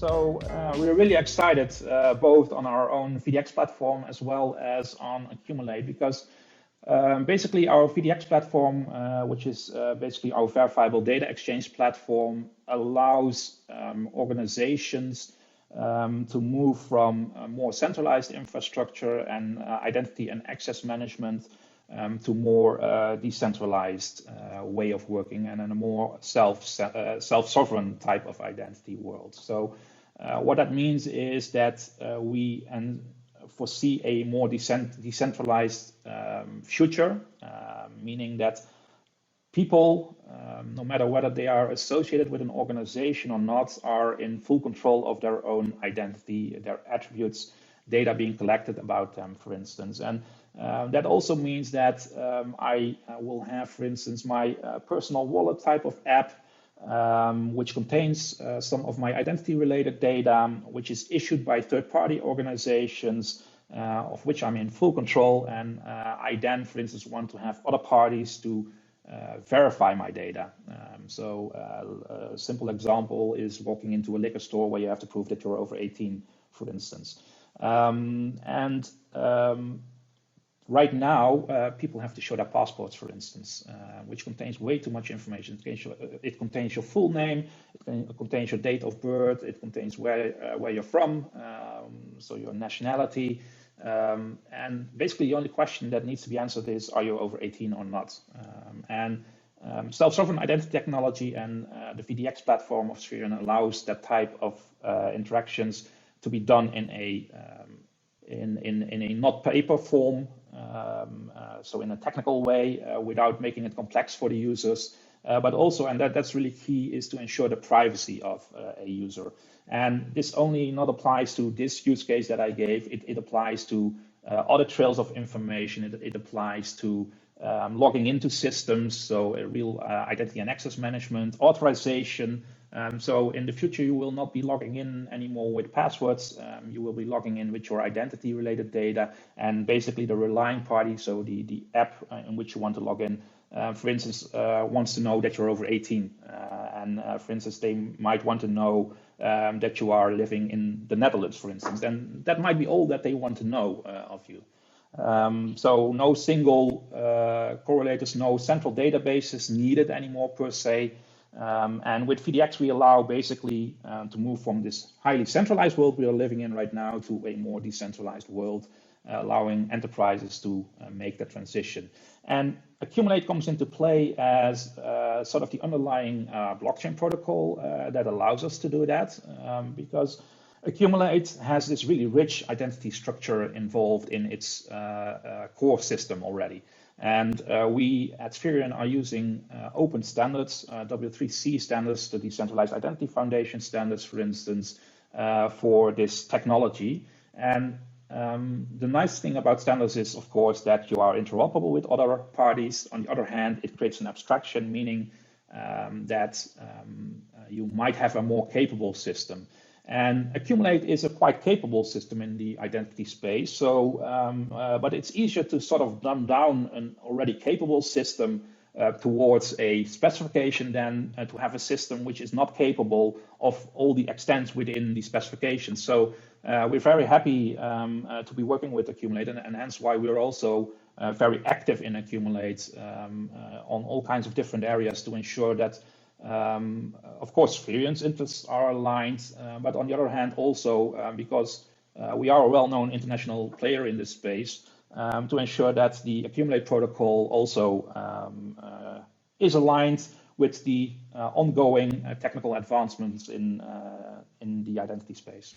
We're really excited both on our own VDX platform as well as on Accumulate, because basically our VDX platform, which is basically our verifiable data exchange platform, allows organizations to move from a more centralized infrastructure and identity and access management to more decentralized way of working and in a more self-sovereign type of identity world. So what that means is that we foresee a more decentralized future, meaning that people, no matter whether they are associated with an organization or not, are in full control of their own identity, their attributes, data being collected about them, for instance. And that also means that I will have, for instance, my personal wallet type of app, which contains some of my identity-related data, which is issued by third-party organizations, of which I'm in full control. And I then, for instance, want to have other parties to verify my data. A simple example is walking into a liquor store where you have to prove that you're over 18, for instance. Right now, people have to show their passports, for instance, which contains way too much information. It contains your full name, it contains your date of birth, it contains where you're from, so your nationality. And basically, the only question that needs to be answered is, are you over 18 or not? Self-sovereign identity technology and the VDX platform of Sphereon allows that type of interactions to be done in a not paper form, so in a technical way, without making it complex for the users, but also, and that's really key, is to ensure the privacy of a user. And this only not applies to this use case that I gave. It applies to other trails of information. It applies to logging into systems, so a real identity and access management, authorization. So in the future, you will not be logging in anymore with passwords. You will be logging in with your identity-related data, and basically the relying party, so the app in which you want to log in, for instance, wants to know that you're over 18. For instance, they might want to know that you are living in the Netherlands, for instance. And that might be all that they want to know of you. So no single correlators, no central databases needed anymore per se. And with VDX, we allow basically to move from this highly centralized world we are living in right now to a more decentralized world, allowing enterprises to make that transition. And Accumulate comes into play as sort of the underlying blockchain protocol that allows us to do that, because Accumulate has this really rich identity structure involved in its core system already. And we at Sphereon are using open standards, W3C standards, the Decentralized Identity Foundation standards, for instance, for this technology. And the nice thing about standards is, of course, that you are interoperable with other parties. On the other hand, it creates an abstraction, meaning that you might have a more capable system. And Accumulate is a quite capable system in the identity space. So, but it's easier to sort of dumb down an already capable system towards a specification than to have a system which is not capable of all the extents within the specification. So we're very happy to be working with Accumulate, and hence why we're also very active in Accumulate on all kinds of different areas to ensure that of course, Sphereon's interests are aligned, but on the other hand, also because we are a well-known international player in this space, to ensure that the Accumulate protocol also is aligned with the ongoing technical advancements in the identity space.